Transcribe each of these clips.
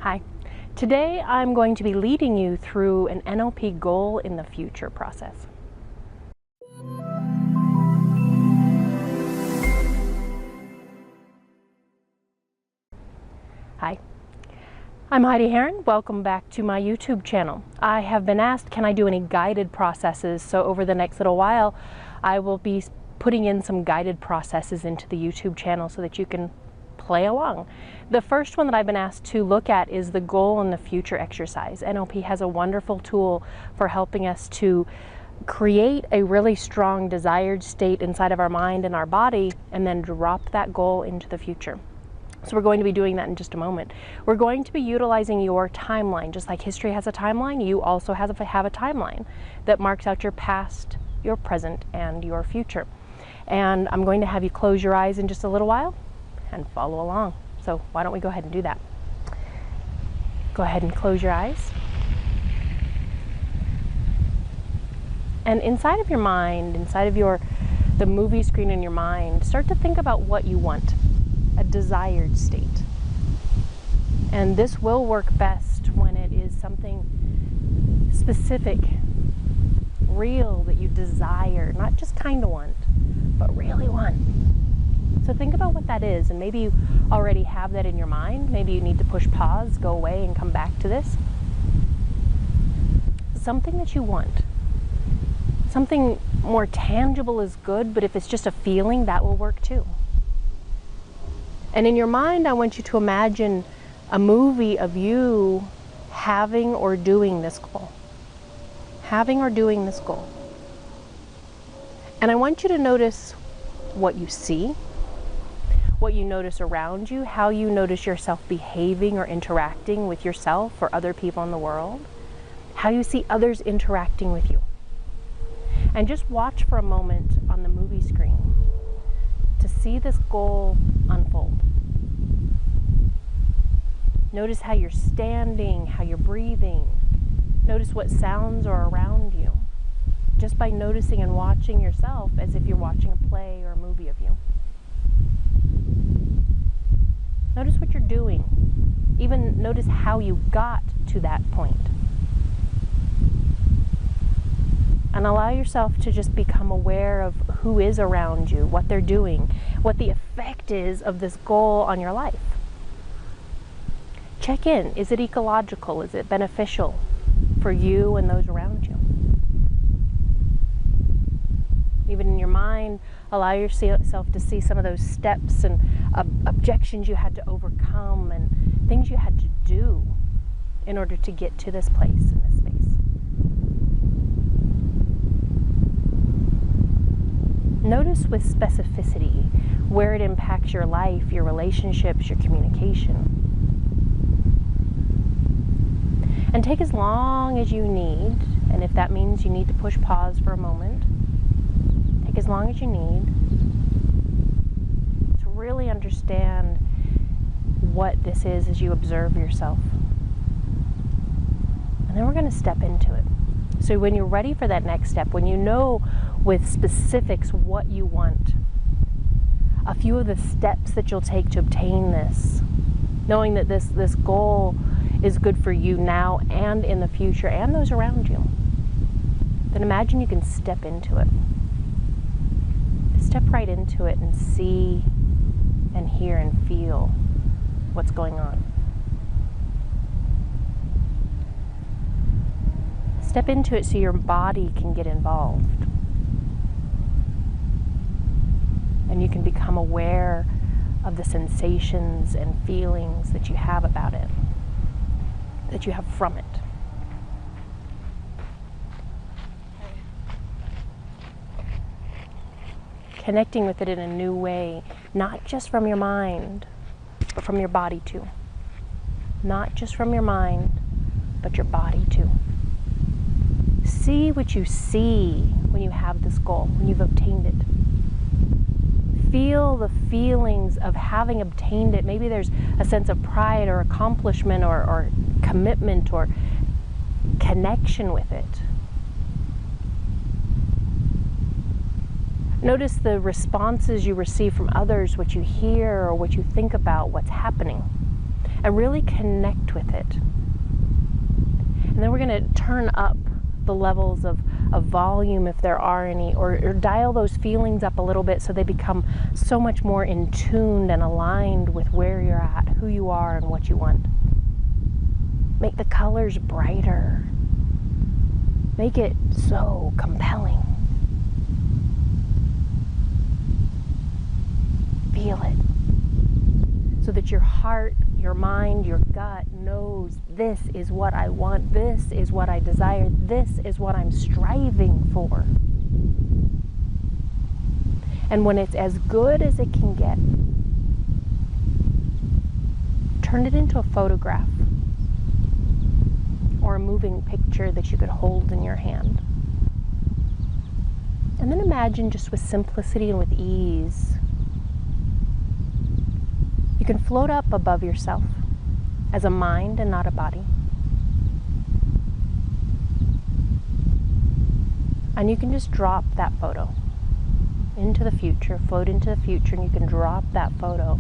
Hi. Today I'm going to be leading you through an NLP goal in the future process. Hi. I'm Heidi Heron. Welcome back to my YouTube channel. I have been asked, can I do any guided processes? So over the next little while, I will be putting in some guided processes into the YouTube channel so that you can play along. The first one that I've been asked to look at is the goal in the future exercise. NLP has a wonderful tool for helping us to create a really strong desired state inside of our mind and our body, and then drop that goal into the future. So we're going to be doing that in just a moment. We're going to be utilizing your timeline. Just like history has a timeline, you also have a timeline that marks out your past, your present, and your future. And I'm going to have you close your eyes in just a little while and follow along. So why don't we go ahead and do that? Go ahead and close your eyes. And inside of your mind, inside of the movie screen in your mind, start to think about what you want, a desired state. And this will work best when it is something specific, real, that you desire, not just kind of want, but really want. So think about what that is, and maybe you already have that in your mind. Maybe you need to push pause, go away, and come back to this. Something that you want. Something more tangible is good, but if it's just a feeling, that will work too. And in your mind, I want you to imagine a movie of you having or doing this goal. Having or doing this goal. And I want you to notice what you see, what you notice around you, how you notice yourself behaving or interacting with yourself or other people in the world, how you see others interacting with you. And just watch for a moment on the movie screen to see this goal unfold. Notice how you're standing, how you're breathing. Notice what sounds are around you, just by noticing and watching yourself as if you're watching a play or a movie of you. Notice what you're doing. Even notice how you got to that point. And allow yourself to just become aware of who is around you, what they're doing, what the effect is of this goal on your life. Check in. Is it ecological? Is it beneficial for you and those around you? Even in your mind, allow yourself to see some of those steps and objections you had to overcome and things you had to do in order to get to this place in this space. Notice with specificity where it impacts your life, your relationships, your communication. And take as long as you need, and if that means you need to push pause for a moment, take as long as you need to really understand what this is as you observe yourself. And then we're going to step into it. So when you're ready for that next step, when you know with specifics what you want, a few of the steps that you'll take to obtain this, knowing that this goal is good for you now and in the future and those around you, then imagine you can step into it. Step right into it and see and hear and feel what's going on. Step into it so your body can get involved. And you can become aware of the sensations and feelings that you have about it, that you have from it. Connecting with it in a new way, not just from your mind, but from your body too. Not just from your mind, but your body too. See what you see when you have this goal, when you've obtained it. Feel the feelings of having obtained it. Maybe there's a sense of pride or accomplishment or commitment or connection with it. Notice the responses you receive from others, what you hear or what you think about what's happening. and really connect with it. And then we're going to turn up the levels of volume, if there are any, or dial those feelings up a little bit so they become so much more in tune and aligned with where you're at, who you are, and what you want. Make the colors brighter. Make it so compelling. Feel it. So that your heart, your mind, your gut knows this is what I want, this is what I desire, this is what I'm striving for. And when it's as good as it can get, turn it into a photograph or a moving picture that you could hold in your hand. And then imagine, just with simplicity and with ease, you can float up above yourself as a mind and not a body. And you can just drop that photo into the future, float into the future, and you can drop that photo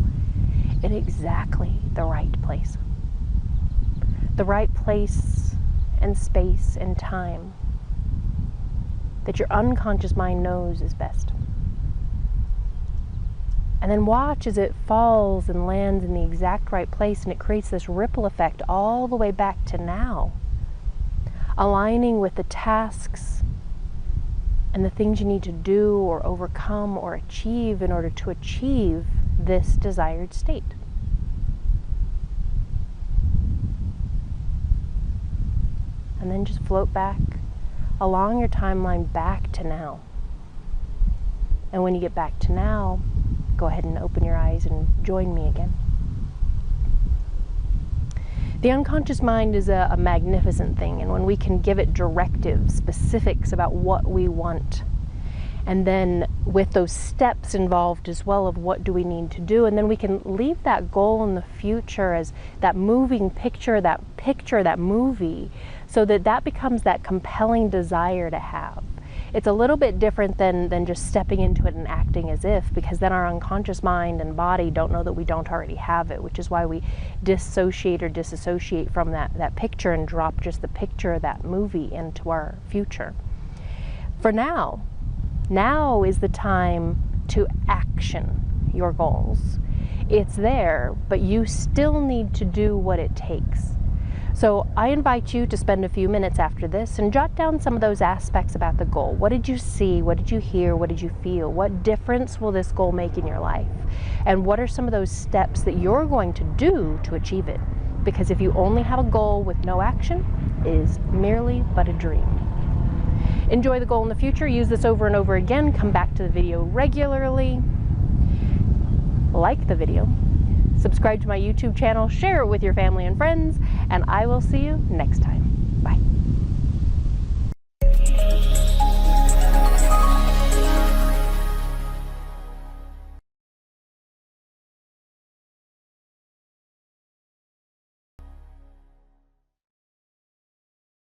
in exactly the right place. The right place and space and time that your unconscious mind knows is best. And then watch as it falls and lands in the exact right place, and it creates this ripple effect all the way back to now, aligning with the tasks and the things you need to do or overcome or achieve in order to achieve this desired state. And then just float back along your timeline back to now. And when you get back to now, go ahead and open your eyes and join me again. The unconscious mind is a magnificent thing, and when we can give it directives, specifics about what we want, and then with those steps involved as well of what do we need to do, and then we can leave that goal in the future as that moving picture, that movie, so that that becomes that compelling desire to have. It's a little bit different than just stepping into it and acting as if, because then our unconscious mind and body don't know that we don't already have it, which is why we dissociate or disassociate from that picture and drop just the picture of that movie into our future. For now is the time to action your goals. It's there, but you still need to do what it takes. So I invite you to spend a few minutes after this and jot down some of those aspects about the goal. What did you see? What did you hear? What did you feel? What difference will this goal make in your life? And what are some of those steps that you're going to do to achieve it? Because if you only have a goal with no action, it is merely but a dream. Enjoy the goal in the future. Use this over and over again. Come back to the video regularly. Like the video. Subscribe to my YouTube channel, share it with your family and friends, and I will see you next time. Bye.